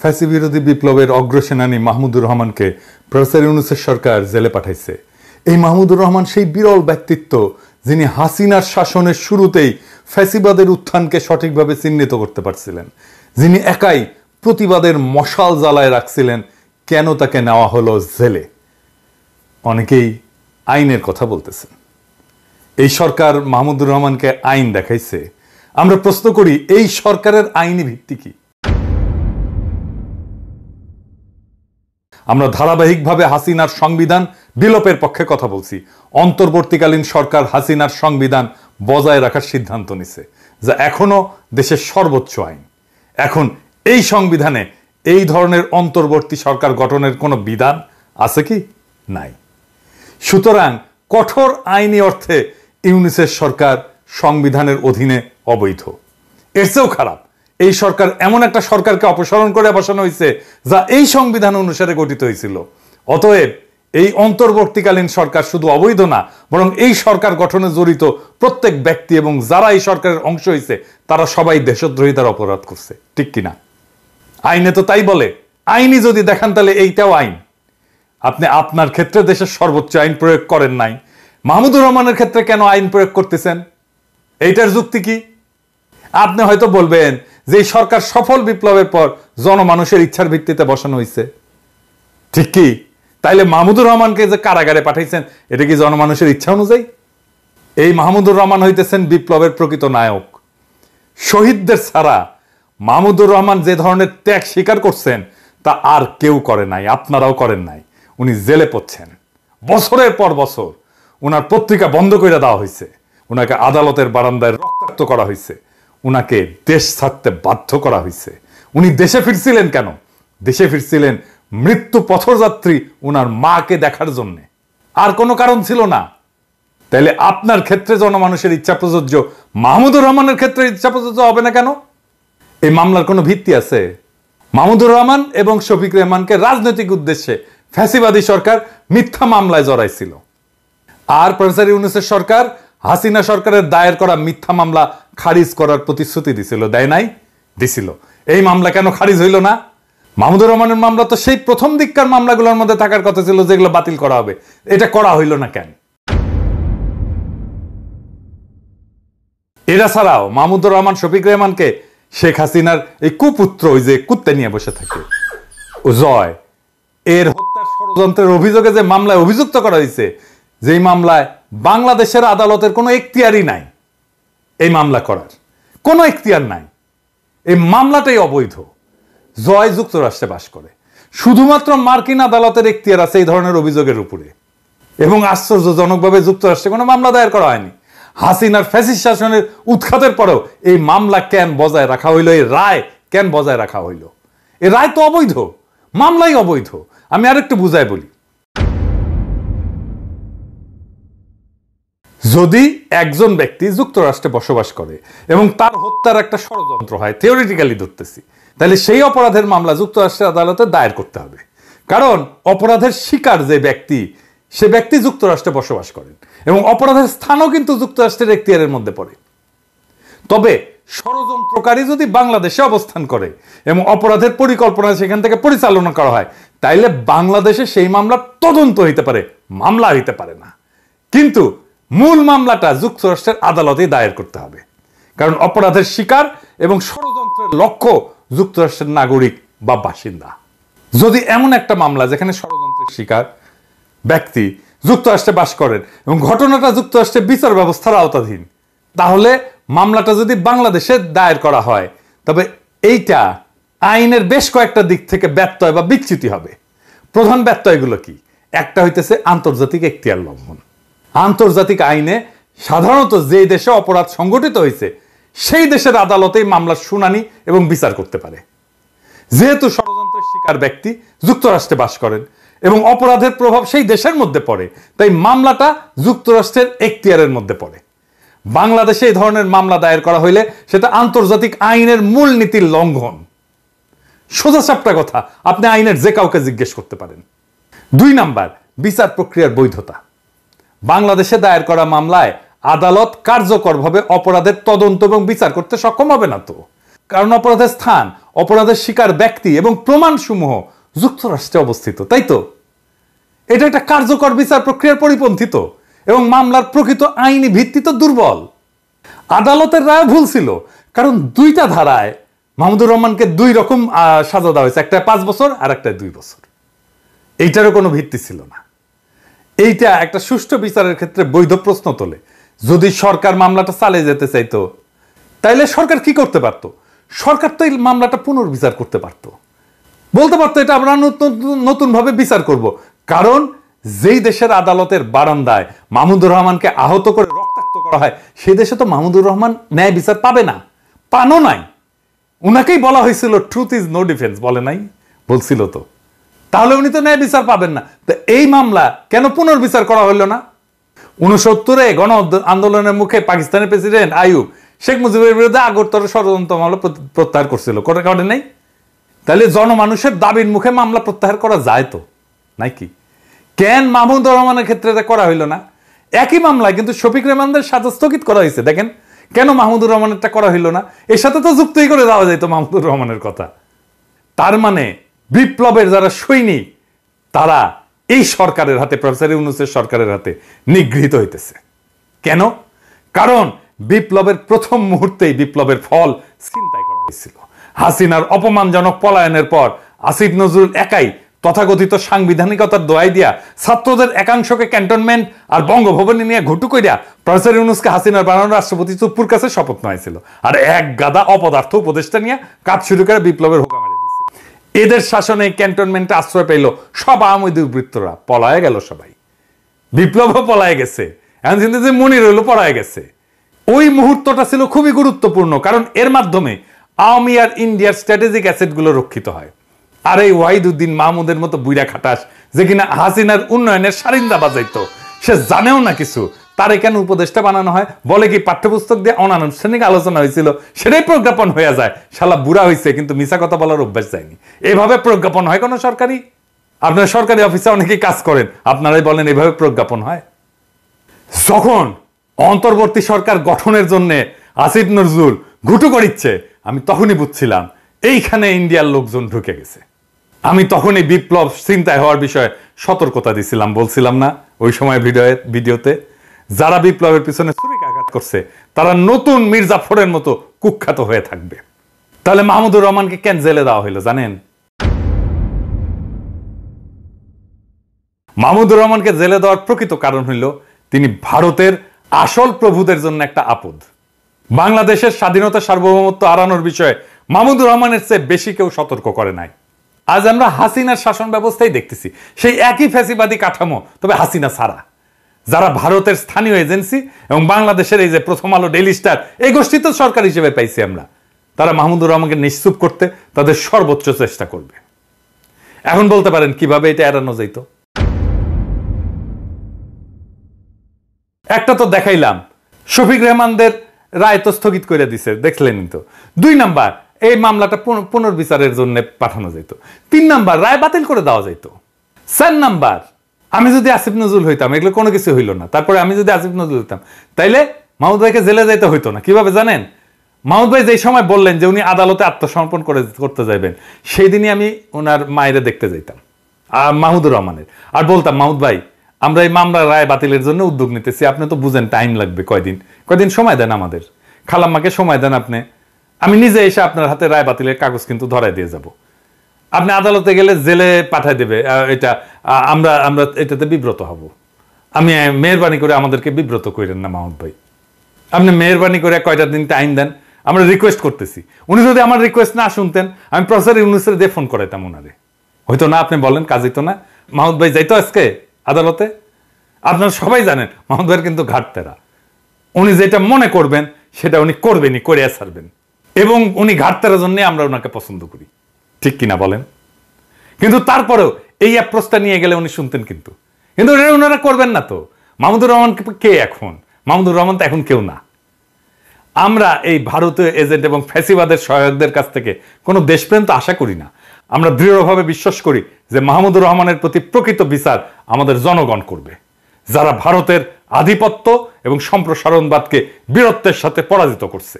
ফ্যাসি বিরোধী বিপ্লবের অগ্রসেনানী মাহমুদুর রহমানকে প্রফেসর ইউনূসের সরকার জেলে পাঠাইছে। এই মাহমুদুর রহমান সেই বিরল ব্যক্তিত্ব যিনি হাসিনার শাসনের শুরুতেই ফ্যাসিবাদের উত্থানকে সঠিকভাবে চিহ্নিত করতে পারছিলেন, যিনি একাই প্রতিবাদের মশাল জ্বালায় রাখছিলেন। কেন তাকে নেওয়া হলো জেলে? অনেকেই আইনের কথা বলতেছেন। এই সরকার মাহমুদুর রহমানকে আইন দেখাইছে। আমরা প্রশ্ন করি, এই সরকারের আইনি ভিত্তি কি? আমরা ধারাবাহিকভাবে হাসিনার সংবিধান বিলোপের পক্ষে কথা বলছি। অন্তর্বর্তীকালীন সরকার হাসিনার সংবিধান বজায় রাখার সিদ্ধান্ত নিছে, যা এখনো দেশের সর্বোচ্চ আইন। এখন এই সংবিধানে এই ধরনের অন্তর্বর্তী সরকার গঠনের কোনো বিধান আছে কি? নাই। সুতরাং কঠোর আইনি অর্থে ইউনূসের সরকার সংবিধানের অধীনে অবৈধ। এর চেয়েও খারাপ, এই সরকার এমন একটা সরকারকে অপসারণ করে বসানো হয়েছে যা এই সংবিধান অনুসারে গঠিত হয়েছিল। অতএব এই অন্তর্বর্তীকালীন সরকার শুধু অবৈধ না, বরং এই সরকার গঠনে জড়িত প্রত্যেক ব্যক্তি এবং যারা এই সরকারের অংশ হয়েছে তারা সবাই দেশদ্রোহিতার অপরাধ করছে। ঠিক কিনা? আইনে তো তাই বলে। আইনি যদি দেখান তাহলে এইটাও আইন। আপনি আপনার ক্ষেত্রে দেশের সর্বোচ্চ আইন প্রয়োগ করেন নাই, মাহমুদুর রহমানের ক্ষেত্রে কেন আইন প্রয়োগ করতেছেন? এইটার যুক্তি কি? আপনি হয়তো বলবেন যে এই সরকার সফল বিপ্লবের পর জনমানুষের ইচ্ছার ভিত্তিতে বসানো হয়েছে। ঠিক কি? তাইলে মাহমুদুর রহমানকে যে কারাগারে পাঠাইছেন এটা কি জনমানুষের ইচ্ছা অনুযায়ী? এই মাহমুদুর রহমান হইতেছেন বিপ্লবের প্রকৃত নায়ক। শহীদদের ছাড়া মাহমুদুর রহমান যে ধরনের ত্যাগ স্বীকার করছেন তা আর কেউ করে নাই, আপনারাও করেন নাই। উনি জেলে পড়ছেন বছরের পর বছর। উনার পত্রিকা বন্ধ করে দেওয়া হয়েছে, উনাকে আদালতের বারান্দায় রক্তাক্ত করা হয়েছে, উনাকে দেশ ছাড়তে বাধ্য করা হয়েছে। উনি দেশে ফিরছিলেন কেন? দেশে ফিরছিলেন মৃত্যু পথযাত্রী উনার মাকে দেখার জন্য, আর কোনো কারণ ছিল না। তাইলে আপনার ক্ষেত্রে জনমানুষের ইচ্ছা প্রযোজ্য, মাহমুদুর রহমানের ক্ষেত্রে ইচ্ছা প্রযোজ্য হবে না কেন? এই মামলার কোনো ভিত্তি আছে? মাহমুদুর রহমান এবং শফিক রেহমানকে রাজনৈতিক উদ্দেশ্যে ফ্যাসিবাদী সরকার মিথ্যা মামলায় জড়াইছিল, আর প্রফেসর ইউনূসের সরকার হাসিনা সরকারের দায়ের করা মিথ্যা মামলা খারিজ করার প্রতিশ্রুতি দিছিল। দেয় নাই? দিছিল। এই মামলা কেন খারিজ হইল না? মাহমুদুর রহমানের মামলা তো সেই প্রথম দিককার মামলাগুলোর মধ্যে থাকার কথা ছিল যেগুলো বাতিল করা হবে। এটা করা হইল না কেন? এরা ছাড়াও মাহমুদুর রহমান শফিক রেহমানকে শেখ হাসিনার এই কুপুত্র, ওই যে কুত্তে নিয়ে বসে থাকে জয়, এর হত্যার ষড়যন্ত্রের অভিযোগে যে মামলায় অভিযুক্ত করা হয়েছে, যেই মামলায় বাংলাদেশের আদালতের কোনো এখতিয়ারই নাই, এই মামলা করার কোনো এখতিয়ার নাই, এই মামলাটাই অবৈধ। জয় যুক্তরাষ্ট্রে বাস করে, শুধুমাত্র মার্কিন আদালতের এখতিয়ার আছে এই ধরনের অভিযোগের উপরে। এবং আশ্চর্যজনকভাবে যুক্তরাষ্ট্রে কোনো মামলা দায়ের করা হয়নি। হাসিনার ফ্যাসিস্ট শাসনের উৎখাতের পরেও এই মামলা কেন বজায় রাখা হইল? এই রায় কেন বজায় রাখা হইল? এই রায় তো অবৈধ, মামলাই অবৈধ। আমি আরেকটু বুঝাই বলি। যদি একজন ব্যক্তি যুক্তরাষ্ট্রে বসবাস করে এবং তার হত্যার একটা ষড়যন্ত্র হয়, থিওরিটিক্যালি ধরতেছি, তাহলে সেই অপরাধের মামলা যুক্তরাষ্ট্রের আদালতে দায়ের করতে হবে। কারণ অপরাধের শিকার যে ব্যক্তি, সে ব্যক্তি যুক্তরাষ্ট্রে বসবাস করেন এবং অপরাধের স্থানও কিন্তু যুক্তরাষ্ট্রের এখতিয়ারের মধ্যে পড়ে। তবে ষড়যন্ত্রকারী যদি বাংলাদেশে অবস্থান করে এবং অপরাধের পরিকল্পনা সেখান থেকে পরিচালনা করা হয়, তাইলে বাংলাদেশে সেই মামলা তদন্ত হইতে পারে, মামলা হইতে পারে না। কিন্তু মূল মামলাটা যুক্তরাষ্ট্রের আদালতে দায়ের করতে হবে, কারণ অপরাধের শিকার এবং ষড়যন্ত্রের লক্ষ্য যুক্তরাষ্ট্রের নাগরিক বা বাসিন্দা। যদি এমন একটা মামলা যেখানে ষড়যন্ত্রের শিকার ব্যক্তি যুক্তরাষ্ট্রে বাস করেন এবং ঘটনাটা যুক্তরাষ্ট্রের বিচার ব্যবস্থার আওতাধীন, তাহলে মামলাটা যদি বাংলাদেশে দায়ের করা হয়, তবে এইটা আইনের বেশ কয়েকটা দিক থেকে ব্যত্যয় বা বিচ্যুতি হবে। প্রধান ব্যত্যয়গুলো কি? একটা হইতেছে আন্তর্জাতিক এখতিয়ার লঙ্ঘন। আন্তর্জাতিক আইনে সাধারণত যে দেশে অপরাধ সংঘটিত হয়েছে সেই দেশের আদালতেই মামলার শুনানি এবং বিচার করতে পারে। যেহেতু ষড়যন্ত্রের শিকার ব্যক্তি যুক্তরাষ্ট্রে বাস করেন এবং অপরাধের প্রভাব সেই দেশের মধ্যে পড়ে, তাই মামলাটা যুক্তরাষ্ট্রের এখতিয়ারের মধ্যে পড়ে। বাংলাদেশে এই ধরনের মামলা দায়ের করা হইলে সেটা আন্তর্জাতিক আইনের মূল নীতির লঙ্ঘন। সোজা সাপটা কথা, আপনি আইনের যে কাউকে জিজ্ঞেস করতে পারেন। 2 নাম্বার, বিচার প্রক্রিয়ার বৈধতা। বাংলাদেশে দায়ের করা মামলায় আদালত কার্যকরভাবে অপরাধের তদন্ত এবং বিচার করতে সক্ষম হবে না। তো কারণ অপরাধের স্থান, অপরাধের শিকার ব্যক্তি এবং প্রমাণসমূহ যুক্তরাষ্ট্রে অবস্থিত, তাই তো? এটা একটা কার্যকর বিচার প্রক্রিয়ার পরিপন্থী তো, এবং মামলার প্রকৃত আইনি ভিত্তি তো দুর্বল। আদালতের রায় ভুল ছিল, কারণ দুইটা ধারায় মাহমুদুর রহমানকে দুই রকম সাজা দেওয়া হয়েছে, একটা 5 বছর আর একটা 2 বছর। এইটারও কোনো ভিত্তি ছিল না। এইটা একটা সুষ্ঠু বিচারের ক্ষেত্রে বৈধ প্রশ্ন তোলে। যদি সরকার মামলাটা চালিয়ে যেতে চাইতো, তাইলে সরকার কি করতে পারতো? সরকার তো এই মামলাটা পুনর্বিচার করতে পারতো, বলতে পারতো এটা আমরা নতুন ভাবে বিচার করব। কারণ যেই দেশের আদালতের বারান্দায় মাহমুদুর রহমানকে আহত করে রক্তাক্ত করা হয়, সেই দেশে তো মাহমুদুর রহমান ন্যায় বিচার পাবে না, পানো নাই। উনাকেই বলা হয়েছিল ট্রুথ ইজ নো ডিফেন্স, বলে নাই? বলছিল তো। তাহলে উনি তো ন্যায় বিচার পাবেন না। তো এই মামলা কেন পুনর্বিচার করা হলো না? 69-এ গণ আন্দোলনের মুখে পাকিস্তানের প্রেসিডেন্ট আইয়ুব শেখ মুজিবের বিরুদ্ধে আগরতলা ষড়যন্ত্র মামলা প্রত্যাহার করছিল, করে নাই? তাহলে জনমানুষের দাবির মুখে মামলা প্রত্যাহার করা যায় তো, নাকি? কেন মাহমুদুর রহমানের ক্ষেত্রে এটা করা হইল না? একই মামলায় কিন্তু শফিক রেহমানদের সাজা স্থগিত করা হয়েছে। দেখেন কেন মাহমুদুর রহমানেরটা করা হইল না? এর সাথে তো যুক্তই করে দেওয়া যেত মাহমুদুর রহমানের কথা। তার মানে বিপ্লবের যারা সৈনিক, তারা এই সরকারের হাতে, প্রফেসর ইউনূসের সরকারের হাতে নিগৃহীত হইতেছে। কেন? কারণ বিপ্লবের প্রথম মুহূর্তেই বিপ্লবের ফল ছিনতাই করা হয়েছিল। হাসিনার অপমানজনক পলায়নের পর আসিফ নজরুল একাই তথাকথিত সাংবিধানিকতার দোয়াই দিয়া ছাত্রদের একাংশকে ক্যান্টনমেন্ট আর বঙ্গভবনে নিয়ে ঘুটু কইরা প্রফেসর ইউনূসকে হাসিনার বানানো রাষ্ট্রপতি চুপ্পুর কাছে শপথ নেওয়াইছিল। আর এক গাদা অপদার্থ উপদেষ্টা নিয়ে কাজ শুরু করে বিপ্লবের হোকা মারি দিয়েছিল। এদের শাসনে ক্যান্টনমেন্টে আশ্রয় পেল সব আওয়ামী দুর্বৃত্তরা, পলায় গেল সবাই। বিপ্লবও পলায় গেছে, এখন কিন্তু যে মনির হইল পলায় গেছে। ওই মুহূর্তটা ছিল খুবই গুরুত্বপূর্ণ, কারণ এর মাধ্যমে আওয়ামী আর ইন্ডিয়ার স্ট্র্যাটেজিক অ্যাসেট গুলো রক্ষিত হয়। আর এই ওয়াহিদুদ্দিন মাহমুদের মতো বুইরা খাটাস, যে কিনা হাসিনার উন্নয়নের সারিন্দা বাজাইতো, সে জানেও না কিছু, তারে কেন উপদেষ্টা বানানো হয়? বলে কি পাঠ্যপুস্তক দিয়ে অনানুষ্ঠানিক আলোচনা হয়েছিল, সেটাই প্রজ্ঞাপন হয়ে যায়। শালা বুড়া হয়েছে কিন্তু মিছা কথা বলার অভ্যাস যায়নি। এভাবে প্রজ্ঞাপন হয় কোনো সরকারি? আপনার সরকারি অফিসে অনেকেই কাজ করেন, আপনারাই বলেন এভাবে প্রজ্ঞাপন হয়? যখন অন্তর্বর্তী সরকার গঠনের জন্য আসিফ নজরুল ঘুটু করিচ্ছে, আমি তখনই বুঝছিলাম এইখানে ইন্ডিয়ার লোকজন ঢুকে গেছে। আমি তখনই বিপ্লব চিন্তায় হওয়ার বিষয়ে সতর্কতা দিছিলাম, বলছিলাম না ওই সময় ভিডিওতে? যারা বিপ্লবের পিছনে ছুরিকাঘাত করছে তারা নতুন মির্জাফরের মতো কুখ্যাত হয়ে থাকবে। তাহলে মাহমুদুর রহমানকে কেন জেলে দেওয়া হইল জানেন? মাহমুদুর রহমানকে জেলে দেওয়ার প্রকৃত কারণ হইল তিনি ভারতের আসল প্রভুদের জন্য একটা আপদ। বাংলাদেশের স্বাধীনতা সার্বভৌমত্ব হারানোর বিষয়ে মাহমুদুর রহমানের চেয়ে বেশি কেউ সতর্ক করে নাই। আজ আমরা হাসিনার শাসন ব্যবস্থায় দেখতেছি সেই একই ফ্যাসিবাদী কাঠামো, তবে হাসিনা ছাড়া। যারা ভারতের স্থানীয় এজেন্সি এবং বাংলাদেশের এই যে প্রথম আলো, ডেইলি স্টার, এই গোষ্ঠী তো সরকার হিসেবে পাইছি আমরা, তারা মাহমুদুর রহমানকে নিশ্চুপ করতে তাদের সর্বোচ্চ চেষ্টা করবে। এখন বলতে পারেন কিভাবে এটা এড়ানো যেত? একটা তো দেখাইলাম, শফিক রেহমানদের রায় তো স্থগিত করে দিছে, দেখলেনই তো। 2 নাম্বার, এই মামলাটা পুনর্বিচারের জন্য পাঠানো যেত। 3 নাম্বার, রায় বাতিল করে দেওয়া যেত। 4 নাম্বার, আমি যদি আসিফ নজরুল হইতাম, এগুলো কোনো কিছু হইল না, তারপরে আমি যদি আসিফ নজরুল হইতাম, তাইলে মাহমুদ ভাইকে জেলে যাইতে হইতো না। কিভাবে জানেন? মাহমুদ ভাই যেই সময় বললেন যে উনি আদালতে আত্মসমর্পণ করতে যাইবেন, সেই দিনই আমি ওনার মায়েরে দেখতে যাইতাম, মাহমুদুর রহমানের, আর বলতাম, মাহমুদ ভাই আমরা এই মামলার রায় বাতিলের জন্য উদ্যোগ নিতেছি, আপনি তো বুঝেন টাইম লাগবে, কয়দিন সময় দেন আমাদের, খালাম্মাকে সময় দেন আপনি, আমি নিজে এসে আপনার হাতে রায় বাতিলের কাগজ কিন্তু ধরাই দিয়ে যাব। আপনি আদালতে গেলে জেলে পাঠাই দেবে, এটা আমরা এটাতে বিব্রত হব। আমি মেহরবানি করে আমাদেরকে বিব্রত করেন না মাহমুদ ভাই, আপনি মেহরবানি করে কয়টা দিন টাইম দেন, আমরা রিকোয়েস্ট করতেছি। উনি যদি আমার রিকোয়েস্ট না শুনতেন, আমি প্রফেসর ইউনূসের দিয়ে ফোন করাইতাম ওনারে, হয়তো না, আপনি বলেন কাজ হইতো না। মাহমুদ ভাই যাইতো আজকে আদালতে? আপনারা সবাই জানেন মাহমুদ ভাইয়ের কিন্তু ঘাটতেরা, উনি যেটা মনে করবেন সেটা উনি করবেনই, করে ছাড়বেন, এবং উনি ঘাটতেরার জন্য আমরা ওনাকে পছন্দ করি, ঠিক কিনা বলেন? কিন্তু তারপরেও এই অ্যাপ্রোচটা নিয়ে গেলে উনি শুনতেন, কিন্তু ওনারা করবেন না তো। মাহমুদুর রহমান কে এখন? মাহমুদুর রহমান তো এখন কেউ না। আমরা এই ভারতীয় এজেন্ট এবং ফ্যাসিবাদের সহায়কদের কাছ থেকে কোনো দেশপ্রেম তো আশা করি না। আমরা দৃঢ়ভাবে বিশ্বাস করি যে মাহমুদুর রহমানের প্রতি প্রকৃত বিচার আমাদের জনগণ করবে, যারা ভারতের আধিপত্য এবং সম্প্রসারণবাদকে বীরত্বের সাথে পরাজিত করছে।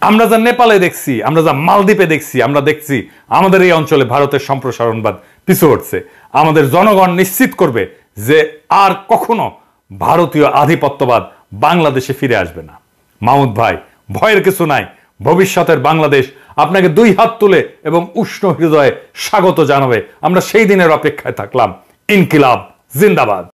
আমরা যা নেপালে দেখছি, আমরা যা মালদ্বীপে দেখছি, আমরা দেখছি আমাদের এই অঞ্চলে ভারতের সম্প্রসারণবাদ পিছু হটছে। আমাদের জনগণ নিশ্চিত করবে যে আর কখনো ভারতীয় আধিপত্যবাদ বাংলাদেশে ফিরে আসবে না। মাহমুদ ভাই, ভয়ের কিছু নাই। ভবিষ্যতের বাংলাদেশ আপনাকে 2 হাত তুলে এবং উষ্ণ হৃদয়ে স্বাগত জানাবে। আমরা সেই দিনের অপেক্ষায় থাকলাম। ইনকিলাব জিন্দাবাদ।